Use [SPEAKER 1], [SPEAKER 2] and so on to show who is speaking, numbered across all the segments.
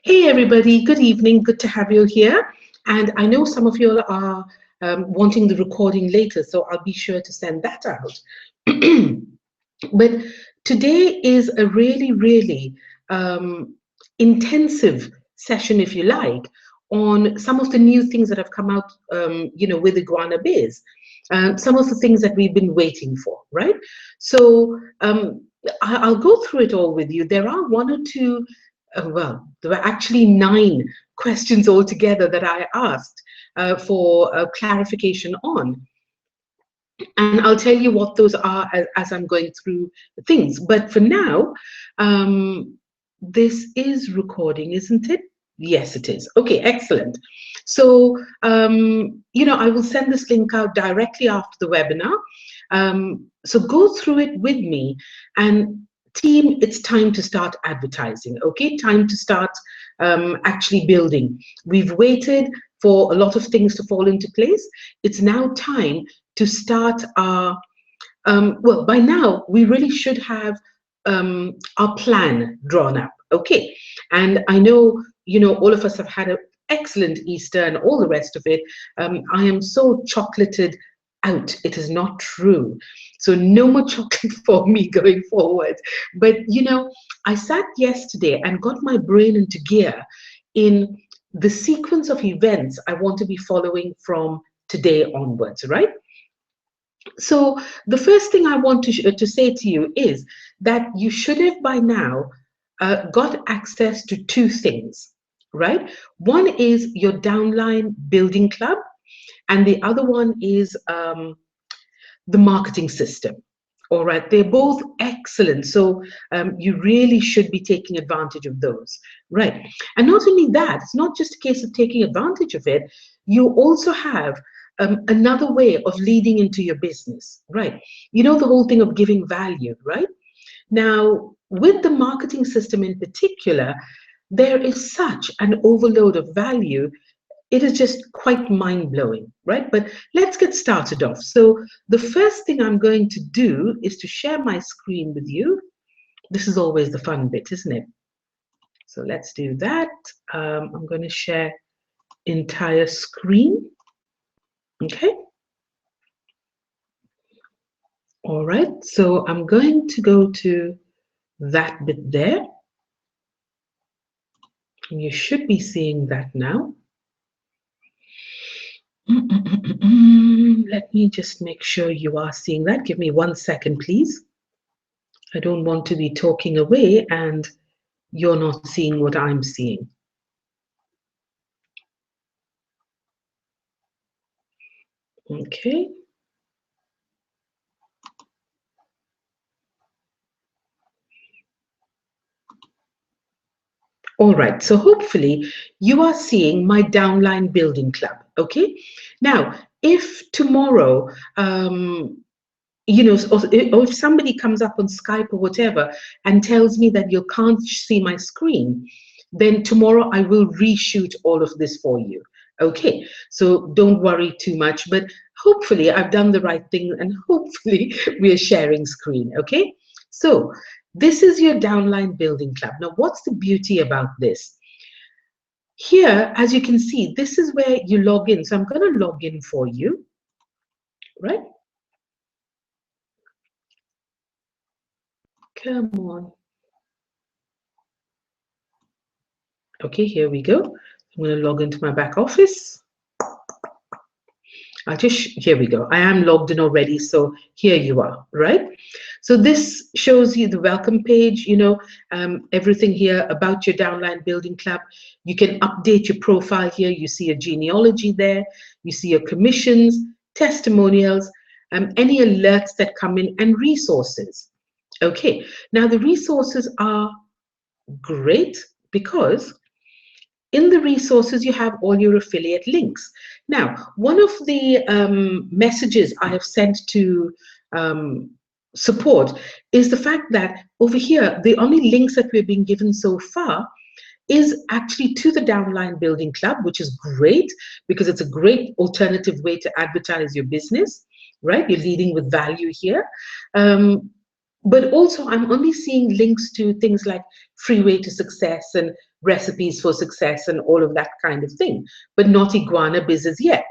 [SPEAKER 1] Hey everybody, good evening, good to have you here. And I know some of you are wanting the recording later, so I'll be sure to send that out. But today is a really intensive session, if you like, on some of the new things that have come out, with Iguana Biz. Some of the things that we've been waiting for, right? So I'll go through it all with you. There are one or two, well, there were actually 9 questions altogether that I asked for clarification on. And I'll tell you what those are as I'm going through things. But for now, this is recording, isn't it? Yes, it is. Okay, excellent. So, I will send this link out directly after the webinar. So go through it with me. And team, it's time to start advertising, okay? Time to start actually building. We've waited for a lot of things to fall into place. It's now time to start our, well, by now, we really should have our plan drawn up, okay? And I know, all of us have had an excellent Easter and all the rest of it. I am so chocolated out. It is not true. So no more chocolate for me going forward. But, I sat yesterday and got my brain into gear in the sequence of events I want to be following from today onwards, right? So the first thing I want to say to you is that you should have by now got access to 2 things, right? One is your Downline Building Club, and the other one is the marketing system. All right, they're both excellent. So you really should be taking advantage of those, right? And not only that, it's not just a case of taking advantage of it. You also have another way of leading into your business, right? The whole thing of giving value, right? Now, with the marketing system in particular, there is such an overload of value. It is just quite mind-blowing, right? But let's get started off. So the first thing I'm going to do is to share my screen with you. This is always the fun bit, isn't it? So let's do that. I'm going to share entire screen. Okay. All right. So I'm going to go to that bit there. And you should be seeing that now. Let me just make sure you are seeing that. Give me 1 second, please. I don't want to be talking away and you're not seeing what I'm seeing. Okay. All right, so hopefully you are seeing my Downline Building Club, okay? Now, if tomorrow, or if somebody comes up on Skype or whatever and tells me that you can't see my screen, then tomorrow I will reshoot all of this for you. Okay, so don't worry too much, but hopefully I've done the right thing and hopefully we are sharing screen, okay? So this is your Downline Building Club. Now, what's the beauty about this? Here, as you can see, this is where you log in. So I'm going to log in for you, right? Come on. Okay, here we go. I'm going to log into my back office. Here we go. I am logged in already, so here you are, right? So this shows you the welcome page, everything here about your Downline Building Club. You can update your profile here. You see a genealogy there. You see your commissions, testimonials, any alerts that come in, and resources. Okay, now the resources are great because in the resources, you have all your affiliate links. Now, one of the messages I have sent to support is the fact that over here, the only links that we're being given so far is actually to the Downline Building Club, which is great because it's a great alternative way to advertise your business, right? You're leading with value here. But also, I'm only seeing links to things like Freeway to Success and recipes for success and all of that kind of thing, but not Iguana Biz as yet.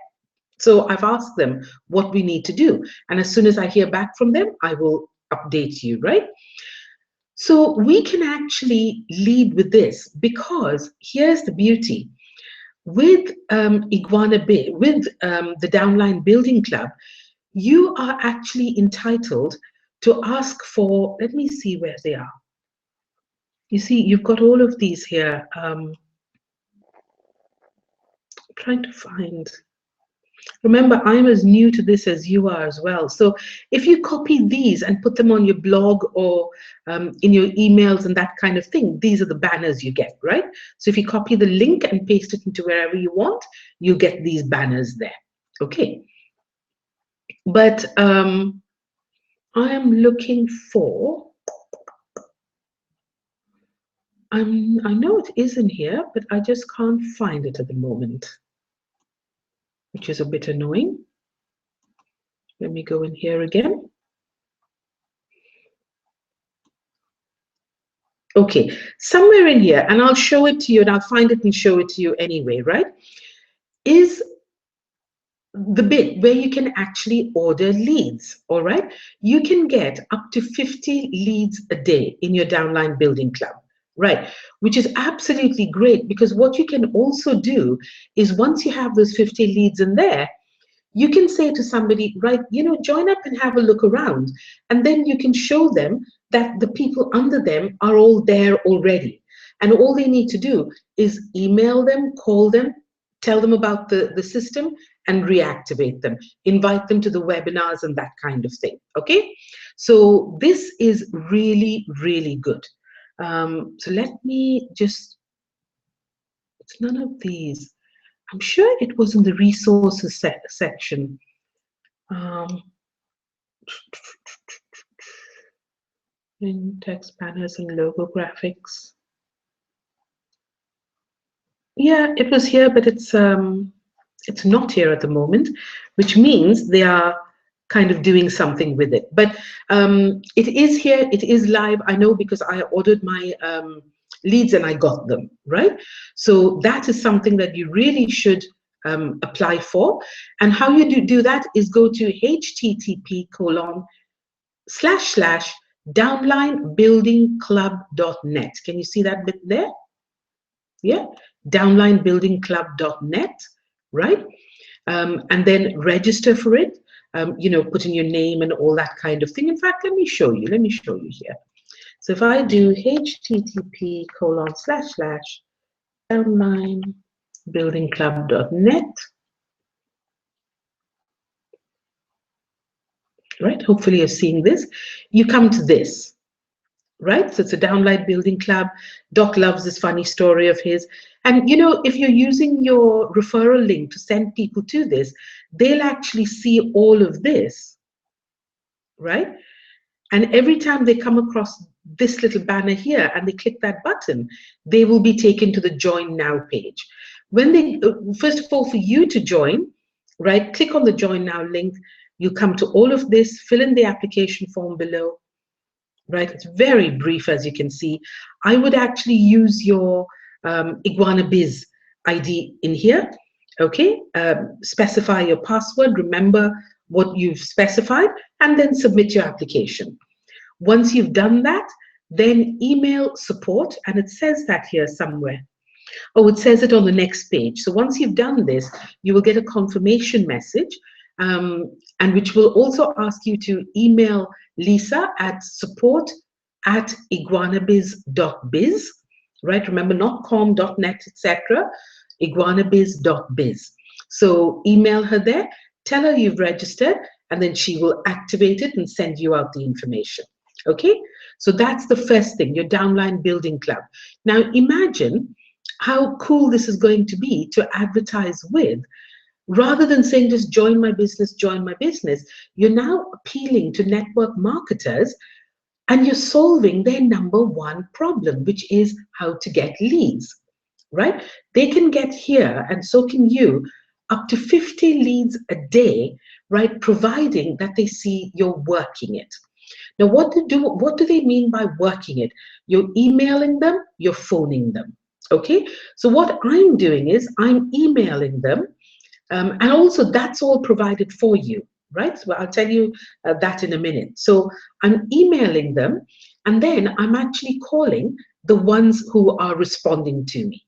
[SPEAKER 1] So I've asked them what we need to do. And as soon as I hear back from them, I will update you, right? So we can actually lead with this, because here's the beauty. With the Downline Building Club, you are actually entitled to ask for, let me see where they are. You see, you've got all of these here. I'm trying to find. Remember, I'm as new to this as you are as well. So if you copy these and put them on your blog or in your emails and that kind of thing, these are the banners you get, right? So if you copy the link and paste it into wherever you want, you get these banners there. Okay. But I am looking for, I know it is in here, but I just can't find it at the moment, which is a bit annoying. Let me go in here again. Okay, somewhere in here, and I'll show it to you, and I'll find it and show it to you anyway, right? Is the bit where you can actually order leads, all right? You can get up to 50 leads a day in your Downline Building Club, right? Which is absolutely great, because what you can also do is once you have those 50 leads in there, you can say to somebody, right, you know, join up and have a look around. And then you can show them that the people under them are all there already. And all they need to do is email them, call them, tell them about the system, and reactivate them, invite them to the webinars and that kind of thing, okay? So this is really, really good. So let me just, it's none of these. I'm sure it was in the resources section. In text banners and logo graphics. Yeah, it was here, but it's not here at the moment, which means they are kind of doing something with it. But it is here, it is live. I know, because I ordered my leads and I got them, right? So that is something that you really should apply for. And how you do that is go to http://downlinebuildingclub.net. Can you see that bit there? Yeah, downlinebuildingclub.net, right? And then register for it, you know, put in your name and all that kind of thing. In fact, let me show you here. So if I do http://downlinebuildingclub.net, right? Hopefully you're seeing this. You come to this, right? So it's a Downline Building Club. Doc loves this funny story of his. And, you know, if you're using your referral link to send people to this, they'll actually see all of this, right? And every time they come across this little banner here and they click that button, they will be taken to the Join Now page. When they, first of all, for you to join, right, click on the Join Now link. You come to all of this, fill in the application form below, right? It's very brief, as you can see. I would actually use your Iguana Biz ID in here, okay? Specify your password, remember what you've specified, and then submit your application. Once you've done that, then email support, and it says that here somewhere. Oh, it says it on the next page. So once you've done this, you will get a confirmation message, and which will also ask you to email Lisa at support@iguanabiz.biz, right? Remember, not com, .net, etc. iguanabiz.biz. So email her there, tell her you've registered, and then she will activate it and send you out the information. Okay, so that's the first thing, your Downline Building Club. Now imagine how cool this is going to be to advertise with. Rather than saying just join my business, you're now appealing to network marketers, and you're solving their number one problem, which is how to get leads, right? They can get here, and so can you, up to 50 leads a day, right? Providing that they see you're working it. Now, what do they mean by working it? You're emailing them, you're phoning them. Okay, so what I'm doing is I'm emailing them, and also that's all provided for you, right? So I'll tell you that in a minute. So I'm emailing them, and then I'm actually calling the ones who are responding to me,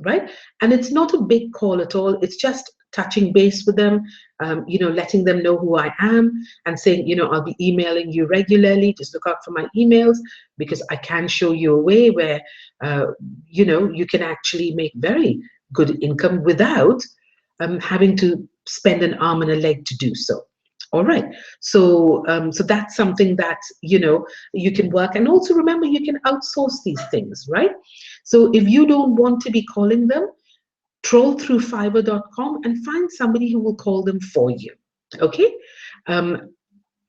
[SPEAKER 1] right? And it's not a big call at all. It's just touching base with them, letting them know who I am and saying, I'll be emailing you regularly. Just look out for my emails because I can show you a way where, you can actually make very good income without having to spend an arm and a leg to do so. All right. So that's something that you can work, and also remember you can outsource these things, right? So if you don't want to be calling them, troll through Fiverr.com and find somebody who will call them for you. Okay. Um,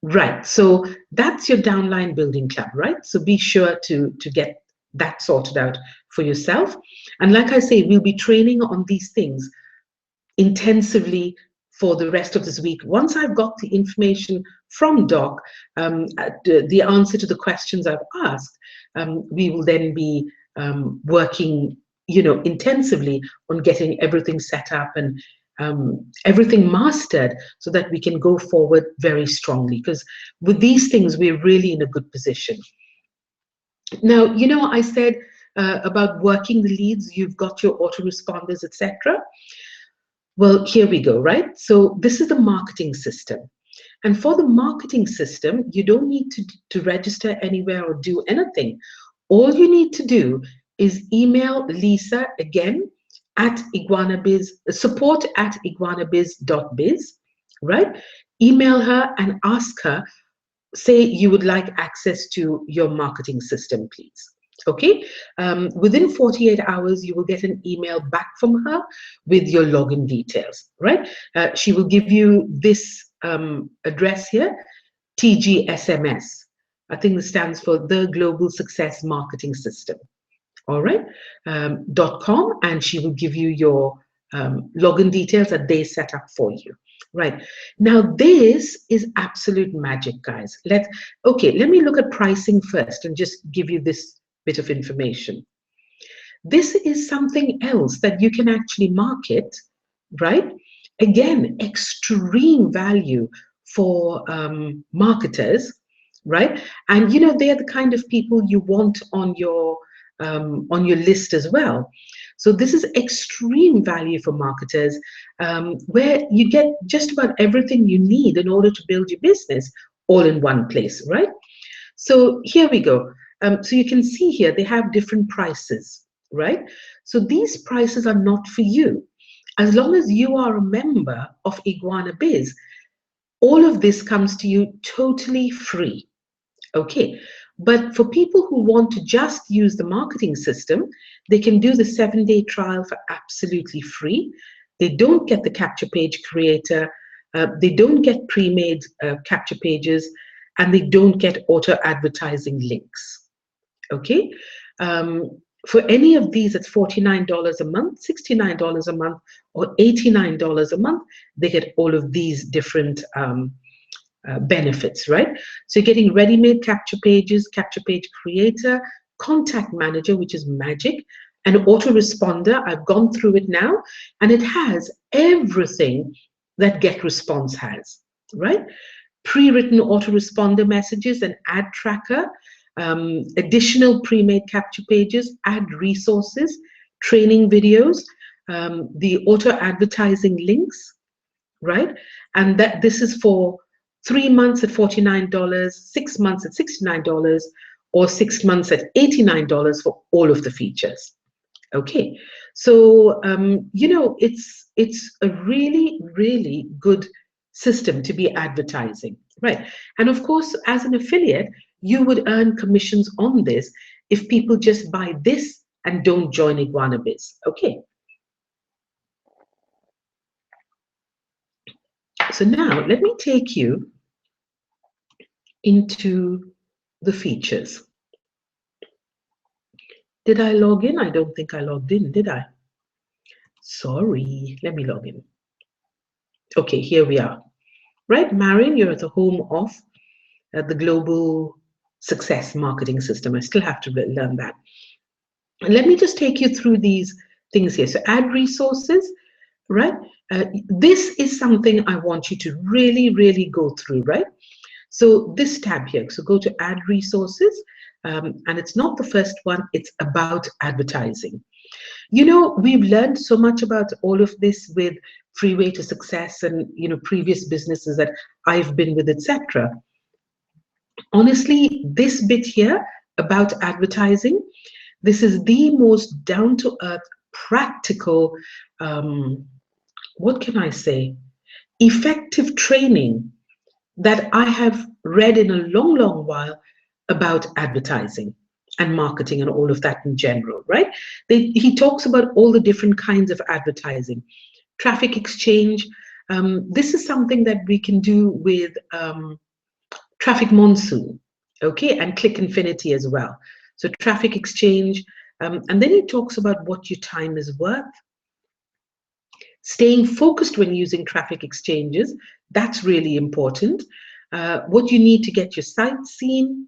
[SPEAKER 1] right. So that's your downline building club, right? So be sure to get that sorted out for yourself. And like I say, we'll be training on these things intensively for the rest of this week. Once I've got the information from Doc, the answer to the questions I've asked, we will then be working, intensively on getting everything set up and everything mastered so that we can go forward very strongly. Because with these things, we're really in a good position. Now, I said about working the leads, you've got your autoresponders, etc. Well, here we go, right? So this is the marketing system. And for the marketing system, you don't need to register anywhere or do anything. All you need to do is email Lisa again at iguanabiz, support@iguanabiz.biz, right? Email her and ask her, say you would like access to your marketing system, please. Okay, within 48 hours, you will get an email back from her with your login details, right? She will give you this address here, TGSMS. I think this stands for the Global Success Marketing System. All right, .com, and she will give you your login details that they set up for you. Right, now this is absolute magic, guys. Let me look at pricing first and just give you this bit of information. This is something else that you can actually market, right? Again, extreme value for marketers, right? And they're the kind of people you want on your list as well. So this is extreme value for marketers, where you get just about everything you need in order to build your business all in one place, right? So here we go. So you can see here they have different prices, right? So these prices are not for you. As long as you are a member of Iguana Biz, all of this comes to you totally free. Okay, but for people who want to just use the marketing system, they can do the 7-day trial for absolutely free. They don't get the capture page creator, they don't get pre-made capture pages, and they don't get auto advertising links. Okay, for any of these, it's $49 a month, $69 a month, or $89 a month. They get all of these different benefits, right? So you're getting ready-made capture pages, capture page creator, contact manager, which is magic, and autoresponder. I've gone through it now, and it has everything that GetResponse has, right? Pre-written autoresponder messages, an ad tracker, additional pre-made capture pages, ad resources, training videos, the auto advertising links, right? And that this is for 3 months at $49, 6 months at $69, or 6 months at $89 for all of the features. Okay, so it's a really, really good system to be advertising, right? And of course, as an affiliate, you would earn commissions on this if people just buy this and don't join Iguana Biz. Okay. So now let me take you into the features. Did I log in? I don't think I logged in, did I? Sorry, let me log in. Okay, here we are. Right, Marion, you're at the home of the Global Success Marketing System. I still have to learn that. let me just take you through these things here. So add resources, right? This is something I want you to really, really go through, right? So this tab here, so go to add resources, and it's not the first one, it's about advertising. You know, we've learned so much about all of this with Freeway to Success and, you know, previous businesses that I've been with, etc. Honestly, this bit here about advertising, this is the most down to earth, practical, what can I say, effective training that I have read in a long, long while about advertising and marketing and all of that in general, right? He talks about all the different kinds of advertising, traffic exchange. This is something that we can do with traffic monsoon, okay, and click infinity as well. So traffic exchange, and then he talks about what your time is worth, staying focused when using traffic exchanges. That's really important. What you need to get your site seen,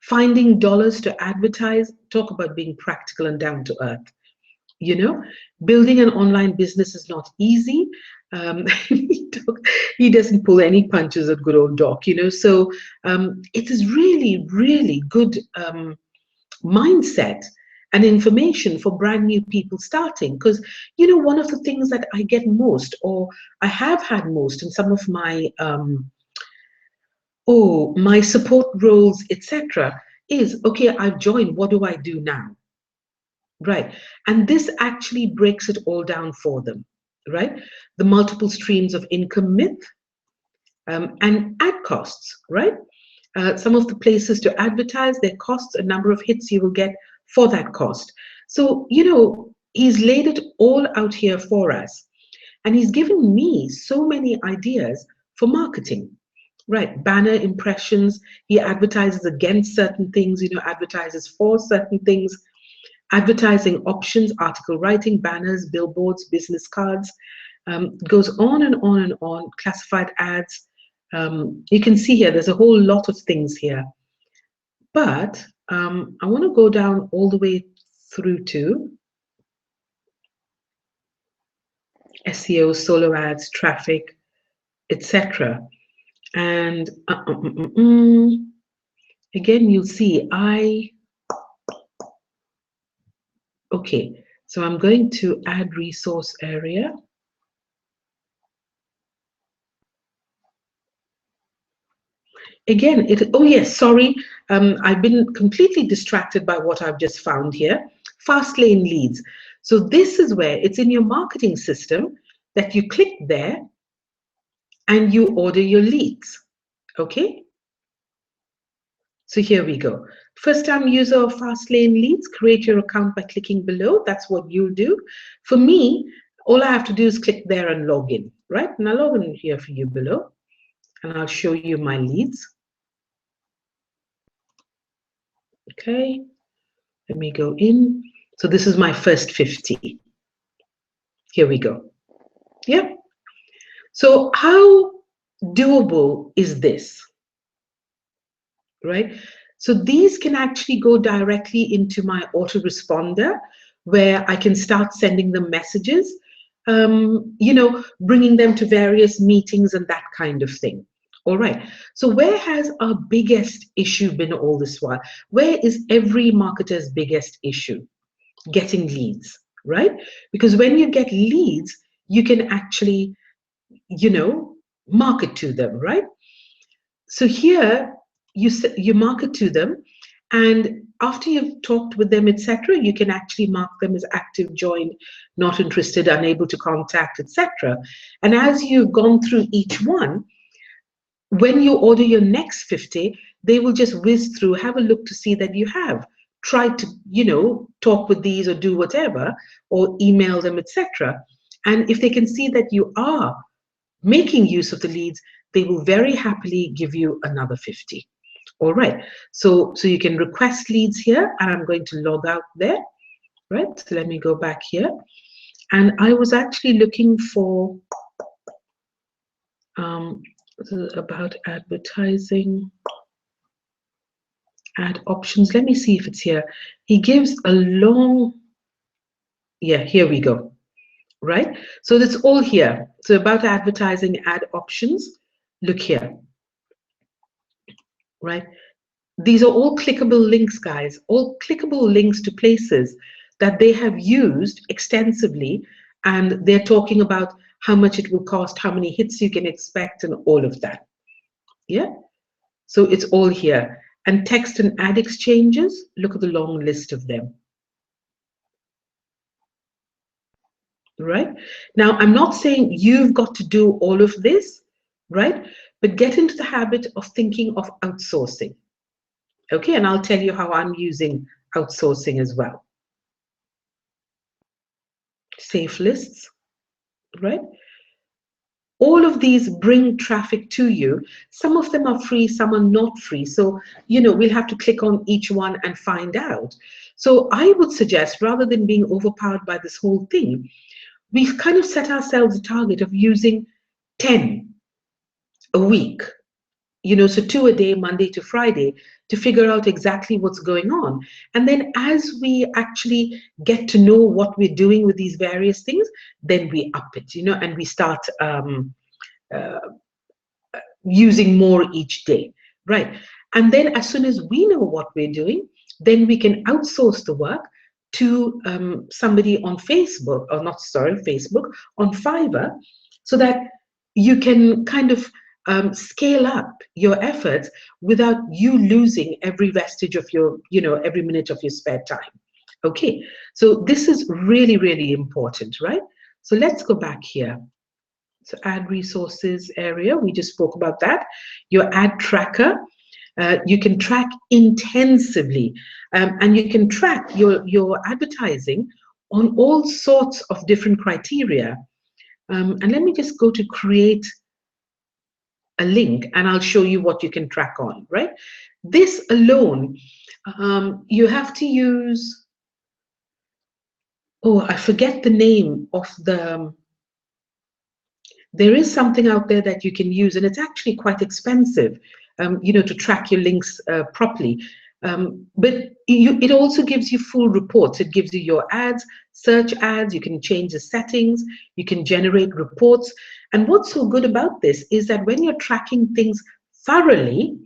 [SPEAKER 1] finding dollars to advertise, talk about being practical and down to earth. You know, building an online business is not easy. He doesn't pull any punches at good old Doc, you know. So it is really, really good mindset and information for brand new people starting. Because, you know, one of the things that I get most, or I have had most in some of my my support roles, etc., is okay, I've joined, what do I do now? Right. And this actually breaks it all down for them, right? The multiple streams of income myth, and ad costs, right? Some of the places to advertise, their costs, a number of hits you will get for that cost. So, you know, he's laid it all out here for us. And he's given me so many ideas for marketing, right? Banner impressions, he advertises against certain things, you know, advertises for certain things, advertising options, article writing, banners, billboards, business cards, goes on and on and on, classified ads. You can see here, there's a whole lot of things here. But I want to go down all the way through to SEO, solo ads, traffic, etc. And again, you'll see okay, so I'm going to add resource area. Again, oh yes, sorry, I've been completely distracted by what I've just found here. Fast lane leads. So this is where it's in your marketing system that you click there and you order your leads, okay? So here we go. First time user of fast lane leads, create your account by clicking below. That's what you'll do. For me, all I have to do is click there and log in, right? And I'll log in here for you below and I'll show you my leads. Okay, let me go in. So this is my first 50. Here we go. Yeah. So how doable is this? Right? So these can actually go directly into my autoresponder where I can start sending them messages, you know, bringing them to various meetings and that kind of thing. All right. So where has our biggest issue been all this while? Where is every marketer's biggest issue? Getting leads, right? Because when you get leads, you can actually, you know, market to them, right? So here you market to them, and after you've talked with them, etc., you can actually mark them as active, joined, not interested, unable to contact, etc. And as you've gone through each one, when you order your next 50, they will just whiz through, have a look to see that you have tried to, you know, talk with these or do whatever, or email them, etc. And if they can see that you are making use of the leads, they will very happily give you another 50. All right, so you can request leads here, and I'm going to log out there, right? So let me go back here. And I was actually looking for about advertising, Add options. Let me see if it's here. He gives a long, yeah, here we go. Right? So that's all here. So about advertising, add options. Look here, right? These are all clickable links, guys, all clickable links to places that they have used extensively. And they're talking about how much it will cost, how many hits you can expect, and all of that. Yeah. So it's all here. And text and ad exchanges, look at the long list of them. Right? Now, I'm not saying you've got to do all of this, right? But get into the habit of thinking of outsourcing. Okay, and I'll tell you how I'm using outsourcing as well. Safe lists, right? All of these bring traffic to you. Some of them are free, some are not free. So, we'll have to click on each one and find out. So I would suggest, rather than being overpowered by this whole thing, we've kind of set ourselves a target of using 10 a week, so 2 a day, Monday to Friday, to figure out exactly what's going on. And then as we actually get to know what we're doing with these various things, then we up it, and we start using more each day, right? And then as soon as we know what we're doing, then we can outsource the work to somebody on Facebook, or not, sorry, Facebook, on Fiverr, so that you can kind of scale up your efforts without you losing every vestige of your, every minute of your spare time. Okay, so this is really, really important, right? So let's go back here. So add resources area, we just spoke about that. Your ad tracker, you can track intensively, and you can track your advertising on all sorts of different criteria. And let me just go to create a link and I'll show you what you can track on, right? This alone, you have to use, oh, I forget the name of there is something out there that you can use, and it's actually quite expensive, to track your links properly. But it also gives you full reports. It gives you your ads, search ads, you can change the settings, you can generate reports. And what's so good about this is that when you're tracking things thoroughly,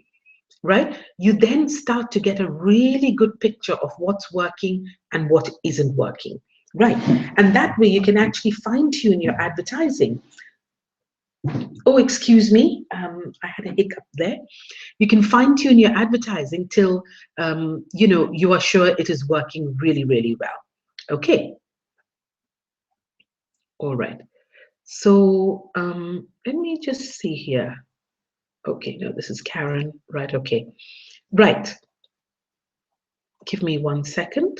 [SPEAKER 1] right, you then start to get a really good picture of what's working and what isn't working, right? And that way you can actually fine-tune your advertising. Oh, excuse me, I had a hiccup there. You can fine-tune your advertising till, you are sure it is working really, really well. Okay. All right. So let me just see here. Okay, no, this is Karen. Right, okay. Right. Give me 1 second.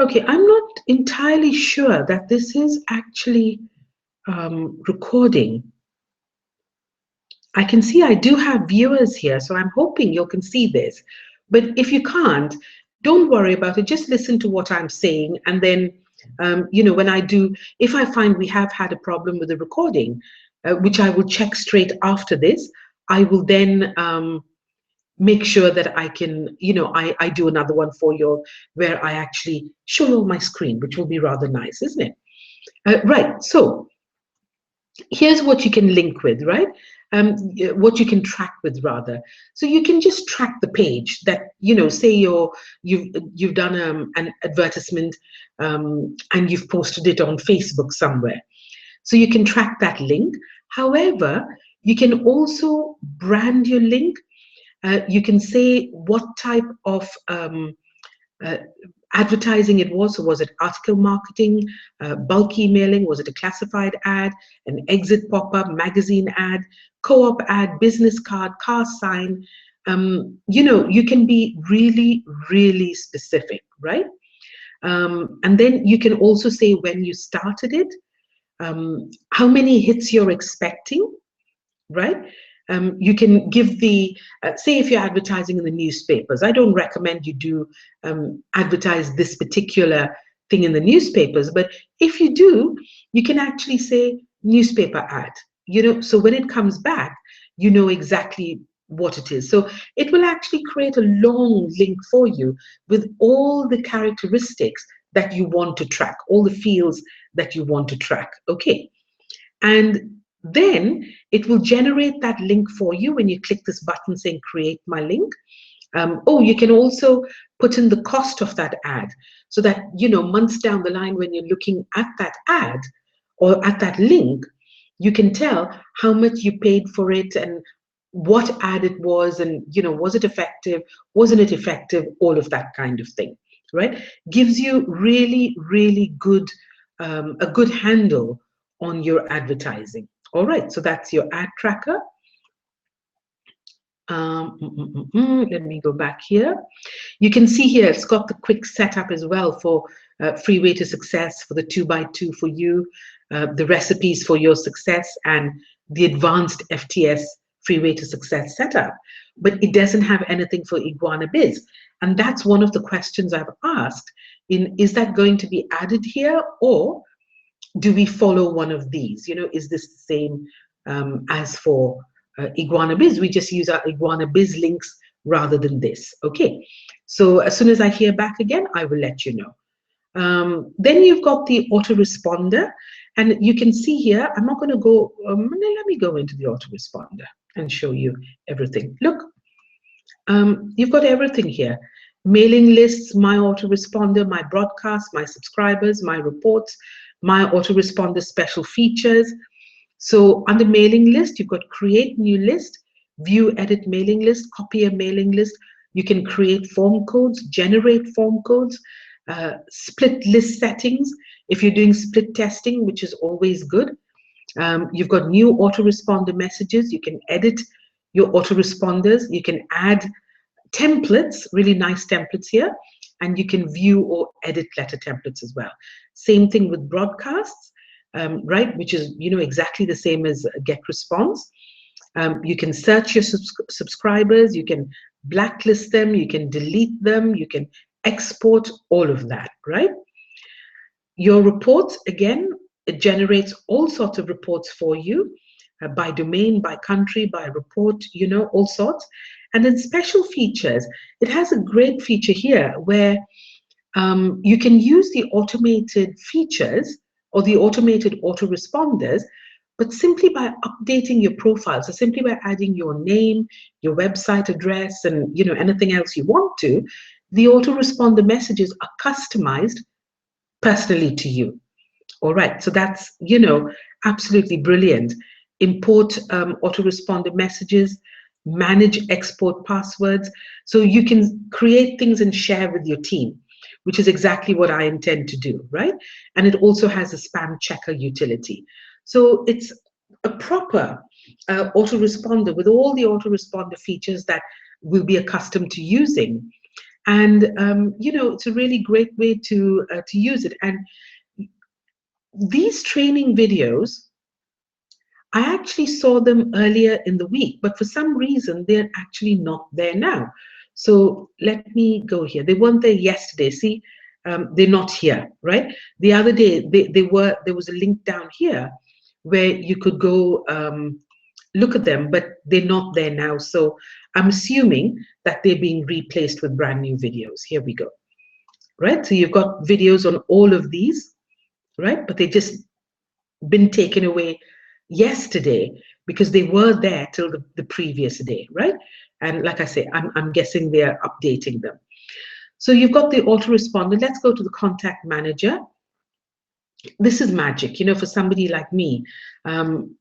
[SPEAKER 1] Okay, I'm not entirely sure that this is actually recording. I can see I do have viewers here, so I'm hoping you can see this. But if you can't, don't worry about it. Just listen to what I'm saying. And then, when I do, if I find we have had a problem with the recording, which I will check straight after this, I will then make sure that I can, I do another one for you where I actually show you my screen, which will be rather nice, isn't it? Right, so here's what you can link with, right? What you can track with, rather. So you can just track the page that, say you've done an advertisement and you've posted it on Facebook somewhere. So you can track that link. However, you can also brand your link. You can say what type of advertising it was. So was it article marketing, bulk emailing? Was it a classified ad, an exit pop-up, magazine ad, co-op ad, business card, car sign? You know, you can be really, really specific, right? And then you can also say when you started it, how many hits you're expecting, right? You can give the, say if you're advertising in the newspapers, I don't recommend you do advertise this particular thing in the newspapers, but if you do, you can actually say newspaper ad, you know, so when it comes back, you know exactly what it is. So it will actually create a long link for you with all the characteristics that you want to track, all the fields that you want to track, okay? And then it will generate that link for you when you click this button saying create my link. Oh, you can also put in the cost of that ad so that, you know, months down the line when you're looking at that ad or at that link, you can tell how much you paid for it and what ad it was, and, you know, was it effective, wasn't it effective, all of that kind of thing, right? Gives you really, really good, a good handle on your advertising. All right, so that's your ad tracker. Let me go back here. You can see here it's got the quick setup as well for free way to success, for the 2x2 for you, the recipes for your success, and the advanced FTS free way to success setup. But it doesn't have anything for Iguana Biz. And that's one of the questions I've asked in, is that going to be added here, or do we follow one of these? You know, is this the same as for Iguana Biz? We just use our Iguana Biz links rather than this. Okay, so as soon as I hear back again, I will let you know. Then you've got the autoresponder, and you can see here, I'm not going to go, let me go into the autoresponder and show you everything. Look, you've got everything here. Mailing lists, my autoresponder, my broadcast, my subscribers, my reports, my autoresponder special features. So under mailing list, you've got create new list, view, edit mailing list, copy a mailing list. You can create form codes, generate form codes, split list settings if you're doing split testing, which is always good. You've got new autoresponder messages. You can edit your autoresponders. You can add templates, really nice templates here, and you can view or edit letter templates as well. Same thing with broadcasts, right, which is, you know, exactly the same as get response. You can search your subscribers, you can blacklist them, you can delete them, you can export all of that, right? Your reports, again, it generates all sorts of reports for you, by domain, by country, by report, you know, all sorts. And then special features, it has a great feature here where you can use the automated features or the automated autoresponders, but simply by updating your profile. So simply by adding your name, your website address, and, you know, anything else you want to, the autoresponder messages are customized personally to you. All right, so that's, you know, absolutely brilliant. Import autoresponder messages, manage export passwords. So you can create things and share with your team, which is exactly what I intend to do, right? And it also has a spam checker utility. So it's a proper autoresponder with all the autoresponder features that we'll be accustomed to using. And, you know, it's a really great way to use it. And these training videos, I actually saw them earlier in the week, but for some reason, they're actually not there now. So let me go here. They weren't there yesterday. See, they're not here, right? The other day, there was a link down here where you could go look at them, but they're not there now. So I'm assuming that they're being replaced with brand new videos. Here we go, right? So you've got videos on all of these, right? But they just been taken away yesterday because they were there till the previous day, right? And like I say, I'm guessing they're updating them. So you've got the autoresponder. Let's go to the contact manager. This is magic, you know, for somebody like me. I'm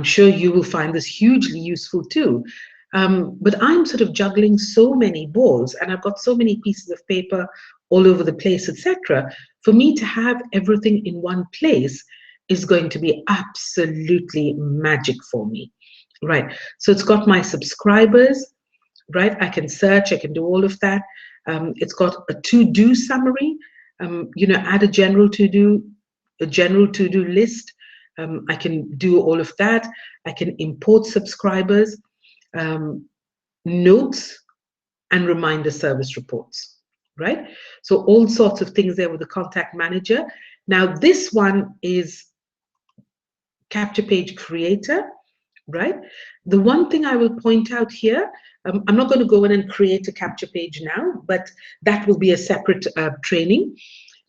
[SPEAKER 1] sure you will find this hugely useful too. But I'm sort of juggling so many balls and I've got so many pieces of paper all over the place, etc. For me to have everything in one place is going to be absolutely magic for me, right? So it's got my subscribers, right? I can search, I can do all of that. It's got a to-do summary, add a general to-do list. I can do all of that. I can import subscribers, notes, and reminder service reports, right? So all sorts of things there with the contact manager. Now this one is Capture Page Creator, right? The one thing I will point out here, I'm not going to go in and create a capture page now, but that will be a separate training.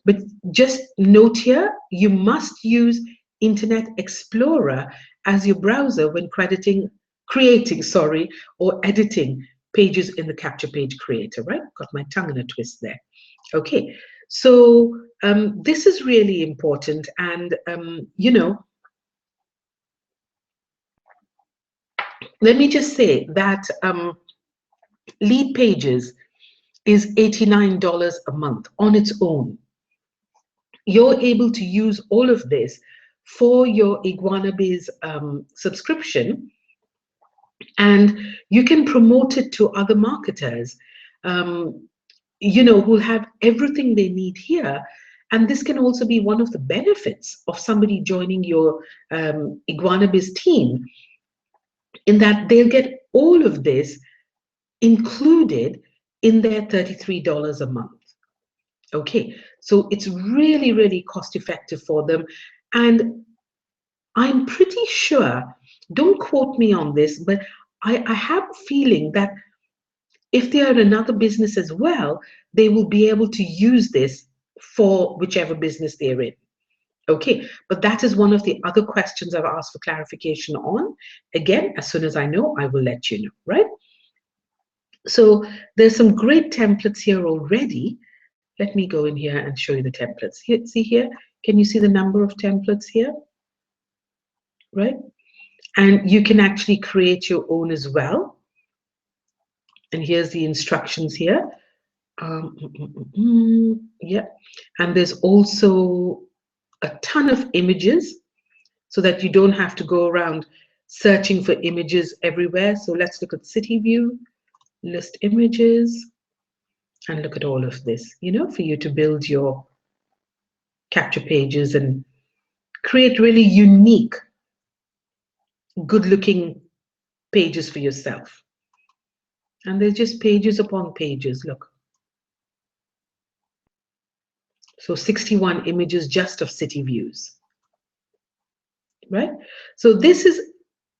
[SPEAKER 1] But just note here, you must use Internet Explorer as your browser when creating, or editing pages in the Capture Page Creator, right? Got my tongue in a twist there. Okay, so this is really important, and let me just say that Lead Pages is $89 a month on its own. You're able to use all of this for your IguanaBiz subscription, and you can promote it to other marketers, who'll have everything they need here. And this can also be one of the benefits of somebody joining your IguanaBiz team, in that they'll get all of this included in their $33 a month. Okay, so it's really, really cost effective for them. And I'm pretty sure, don't quote me on this, but I have a feeling that if they are another business as well, they will be able to use this for whichever business they're in. Okay, but that is one of the other questions I've asked for clarification on. Again, as soon as I know, I will let you know, right? So there's some great templates here already. Let me go in here and show you the templates. Here, see here, can you see the number of templates here? Right? And you can actually create your own as well. And here's the instructions here. Yeah, and there's also a ton of images so that you don't have to go around searching for images everywhere. So let's look at City View, list images, and look at all of this, for you to build your capture pages and create really unique, good-looking pages for yourself. And there's just pages upon pages, look. So 61 images just of city views, right? So this is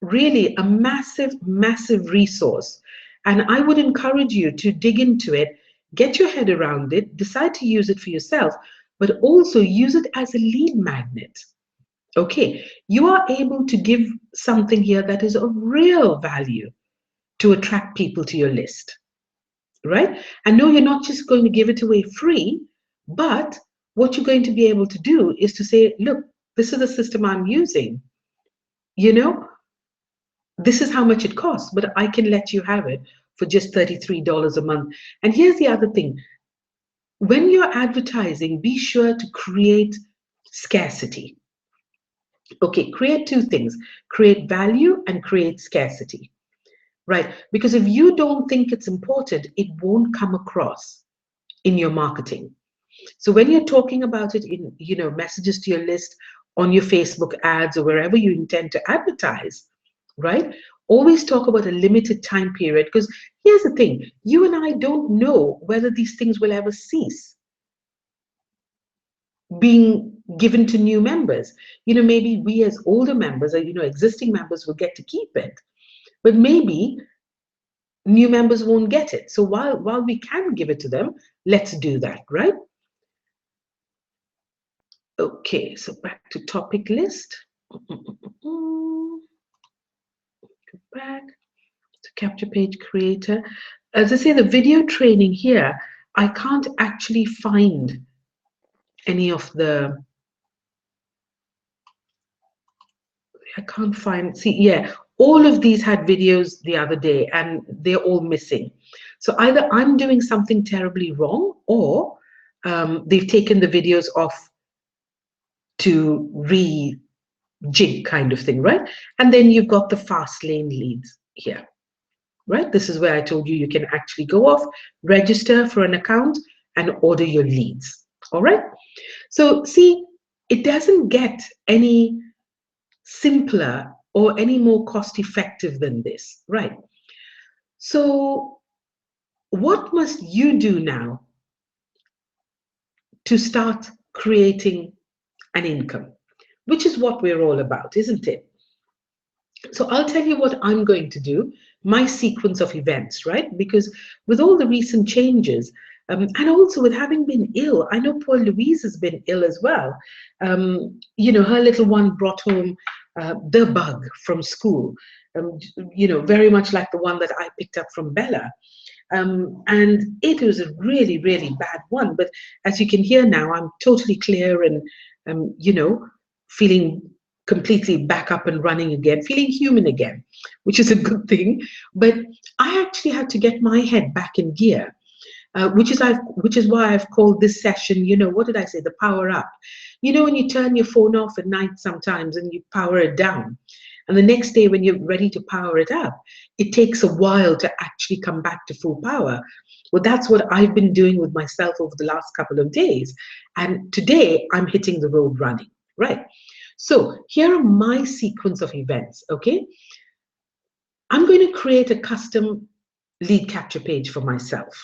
[SPEAKER 1] really a massive, massive resource. And I would encourage you to dig into it, get your head around it, decide to use it for yourself, but also use it as a lead magnet. Okay, you are able to give something here that is of real value to attract people to your list, right? And no, you're not just going to give it away free, but what you're going to be able to do is to say, look, this is the system I'm using. This is how much it costs, but I can let you have it for just $33 a month. And here's the other thing. When you're advertising, be sure to create scarcity. Okay, create two things. Create value and create scarcity, right? Because if you don't think it's important, it won't come across in your marketing. So when you're talking about it in, messages to your list, on your Facebook ads, or wherever you intend to advertise, right? Always talk about a limited time period, because here's the thing, you and I don't know whether these things will ever cease being given to new members. Maybe we as older members, or existing members, will get to keep it, but maybe new members won't get it. So while we can give it to them, let's do that, right? Okay, so back to topic list. Go back to Capture Page Creator. As I say, the video training here, I can't actually find any of the, see, yeah, all of these had videos the other day and they're all missing. So either I'm doing something terribly wrong, or they've taken the videos off to rejig kind of thing, right? And then you've got the fast lane leads here, right? This is where I told you you can actually go off, register for an account, and order your leads. All right. So see, it doesn't get any simpler or any more cost effective than this, right? So what must you do now to start creating an income, which is what we're all about, isn't it? So I'll tell you what I'm going to do, my sequence of events, right? Because with all the recent changes, and also with having been ill, I know poor Louise has been ill as well. You know, her little one brought home the bug from school, you know, very much like the one that I picked up from Bella. And it was a really, really bad one. But as you can hear now, I'm totally clear and, you know, feeling completely back up and running again, feeling human again, which is a good thing. But I actually had to get my head back in gear, which is why I've called this session, you know, what did I say? The power up. You know, when you turn your phone off at night sometimes and you power it down, and the next day when you're ready to power it up, it takes a while to actually come back to full power. Well, that's what I've been doing with myself over the last couple of days. And today I'm hitting the road running, right? So here are my sequence of events, okay? I'm going to create a custom lead capture page for myself,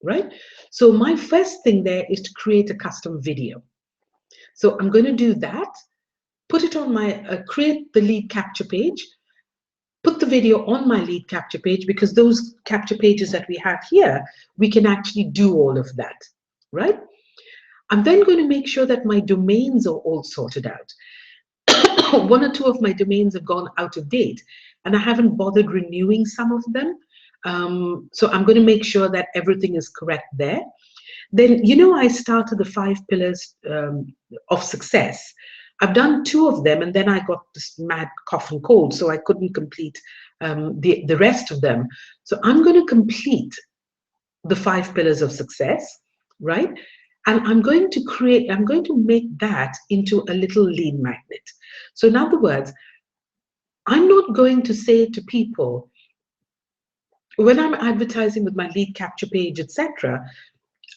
[SPEAKER 1] right? So my first thing there is to create a custom video. So I'm going to do that, put it on my, create the lead capture page, put the video on my lead capture page, because those capture pages that we have here, we can actually do all of that, right? I'm then going to make sure that my domains are all sorted out. One or two of my domains have gone out of date and I haven't bothered renewing some of them. So I'm going to make sure that everything is correct there. Then, you know, I started the 5 pillars of success. I've done 2 of them and then I got this mad cough and cold, so I couldn't complete the rest of them. So I'm going to complete the 5 pillars of success, right? And I'm going to make that into a little lead magnet. So in other words, I'm not going to say to people, when I'm advertising with my lead capture page, etc.,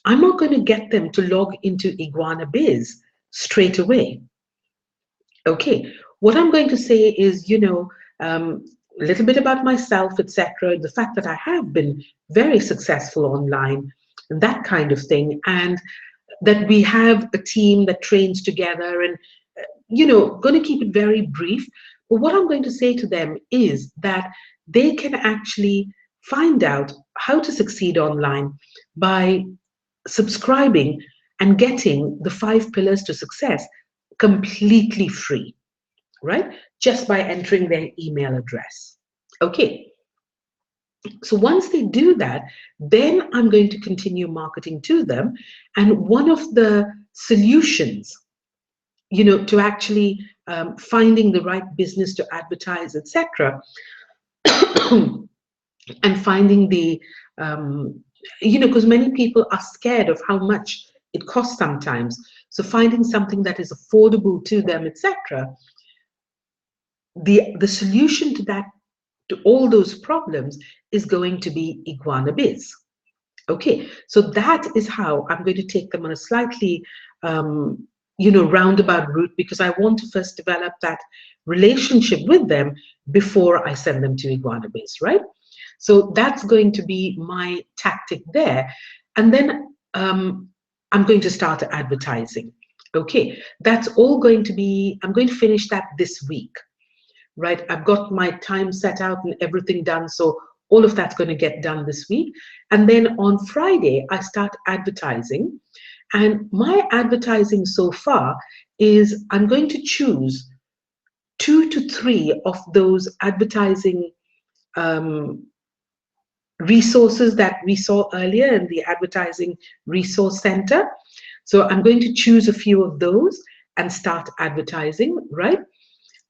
[SPEAKER 1] I'm not going to get them to log into Iguana Biz straight away. Okay, what I'm going to say is, you know, a little bit about myself, etc., the fact that I have been very successful online, and that kind of thing, and that we have a team that trains together, and, you know, going to keep it very brief. But what I'm going to say to them is that they can actually find out how to succeed online by subscribing and getting the 5 pillars to success completely free, right? Just by entering their email address. Okay. So once they do that, then I'm going to continue marketing to them. And one of the solutions, you know, to actually finding the right business to advertise, etc., and finding the, you know, because many people are scared of how much it costs sometimes. So finding something that is affordable to them, etc. The solution to that, to all those problems, is going to be Iguana Biz. Okay, so that is how I'm going to take them on a slightly, you know, roundabout route, because I want to first develop that relationship with them before I send them to Iguana Biz, right? So that's going to be my tactic there. And then I'm going to start advertising. Okay, that's all going to be, I'm going to finish that this week, right? I've got my time set out and everything done. So all of that's going to get done this week. And then on Friday, I start advertising. And my advertising so far is I'm going to choose 2 to 3 of those advertising resources that we saw earlier in the Advertising Resource Center. So I'm going to choose a few of those and start advertising, right?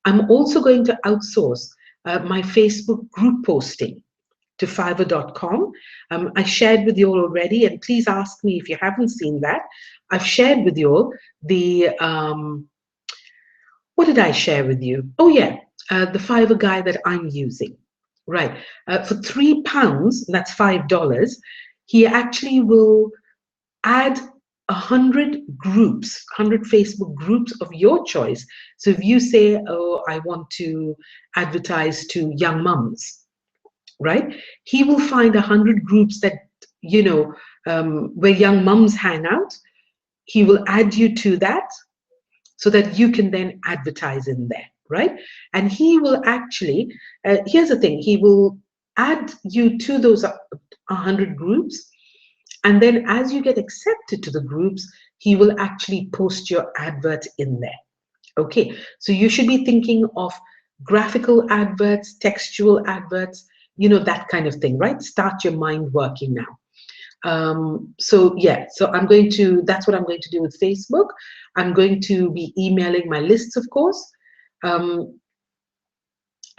[SPEAKER 1] I'm also going to outsource my Facebook group posting to fiverr.com. I shared with you all already, and please ask me if you haven't seen that. I've shared with you all the, what did I share with you? Oh yeah, the Fiverr guy that I'm using. Right, for £3, that's $5, he actually will add 100 groups, 100 Facebook groups of your choice. So if you say, oh, I want to advertise to young mums, right? He will find 100 groups that, you know, where young mums hang out. He will add you to that so that you can then advertise in there, right? And he will actually, here's the thing, he will add you to those 100 groups. And then as you get accepted to the groups, he will actually post your advert in there. Okay, so you should be thinking of graphical adverts, textual adverts, you know, that kind of thing, right? Start your mind working now. So yeah, so that's what I'm going to do with Facebook. I'm going to be emailing my lists, of course.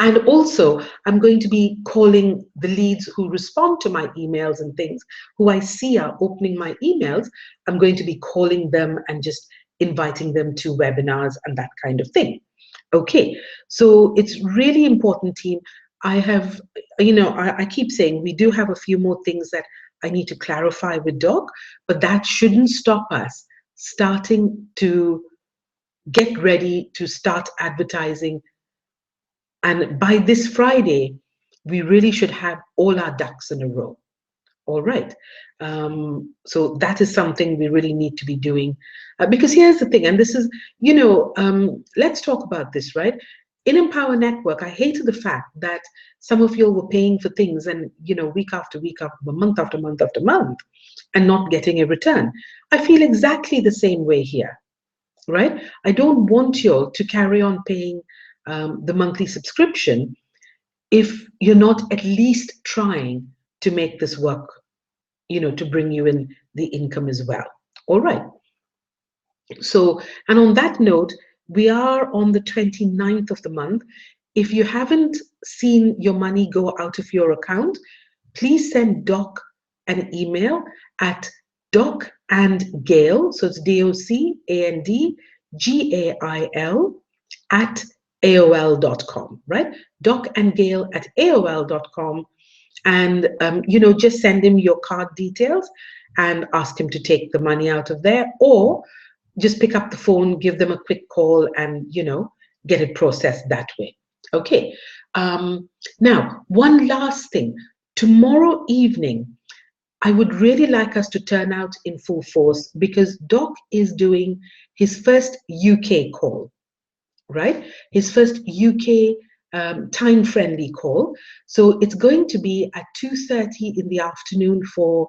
[SPEAKER 1] And also, I'm going to be calling the leads who respond to my emails and things, who I see are opening my emails. I'm going to be calling them and just inviting them to webinars and that kind of thing. Okay, so it's really important, team. I have, you know, I keep saying we do have a few more things that I need to clarify with Doc, but that shouldn't stop us starting to get ready to start advertising. And by this Friday, we really should have all our ducks in a row. All right. So that is something we really need to be doing. Because here's the thing, and this is, you know, let's talk about this, right? In Empower Network, I hated the fact that some of you were paying for things and, you know, week after week, after month after month after month, and not getting a return. I feel exactly the same way here, right? I don't want you all to carry on paying the monthly subscription if you're not at least trying to make this work, you know, to bring you in the income as well. All right. So, and on that note, we are on the 29th of the month. If you haven't seen your money go out of your account, please send Doc an email at docandgail, so it's DOCANDGAIL at AOL.com, right? Docandgail at AOL.com. And, you know, just send him your card details and ask him to take the money out of there, or just pick up the phone, give them a quick call, and, you know, get it processed that way. Okay. Now, one last thing. Tomorrow evening, I would really like us to turn out in full force because Doc is doing his first UK call, right? His first UK time-friendly call. So it's going to be at 2:30 in the afternoon for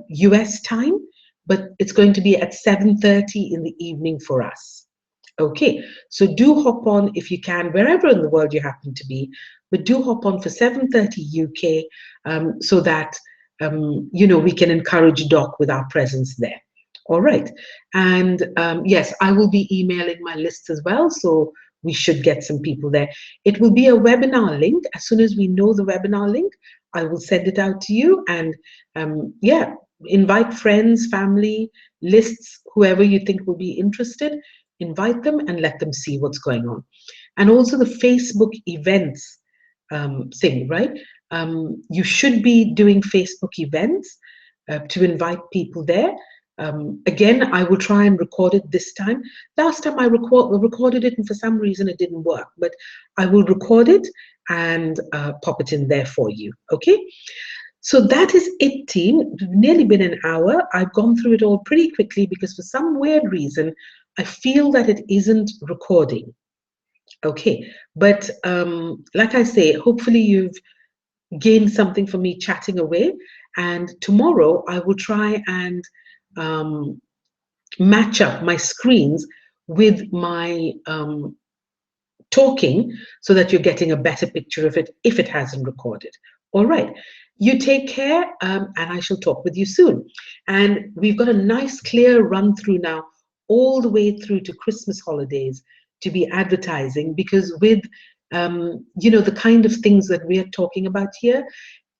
[SPEAKER 1] US time, but it's going to be at 7:30 in the evening for us. Okay, so do hop on if you can, wherever in the world you happen to be, but do hop on for 7:30 UK so that you know, we can encourage Doc with our presence there. All right, and yes, I will be emailing my list as well, so we should get some people there. It will be a webinar link. As soon as we know the webinar link, I will send it out to you, and yeah, invite friends, family, lists, whoever you think will be interested, invite them and let them see what's going on. And also the Facebook events thing, right? You should be doing Facebook events to invite people there. Again, I will try and record it this time. Last time I recorded it and for some reason it didn't work, but I will record it and pop it in there for you, okay? So that is it, team. It's nearly been an hour. I've gone through it all pretty quickly because for some weird reason, I feel that it isn't recording. Okay, but like I say, hopefully you've gained something from me chatting away. And tomorrow I will try and match up my screens with my talking so that you're getting a better picture of it if it hasn't recorded. All right. You take care, and I shall talk with you soon. And we've got a nice clear run through now all the way through to Christmas holidays to be advertising, because with you know, the kind of things that we are talking about here,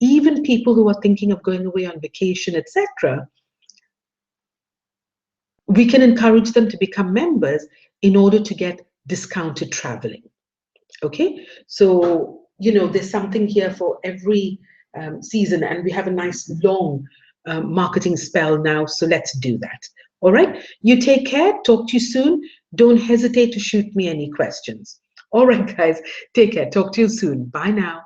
[SPEAKER 1] even people who are thinking of going away on vacation, etc., we can encourage them to become members in order to get discounted traveling. Okay, so you know, there's something here for every season, and we have a nice long marketing spell now, so let's do that. All right, you take care. Talk to you soon. Don't hesitate to shoot me any questions. All right, guys, take care. Talk to you soon. Bye now.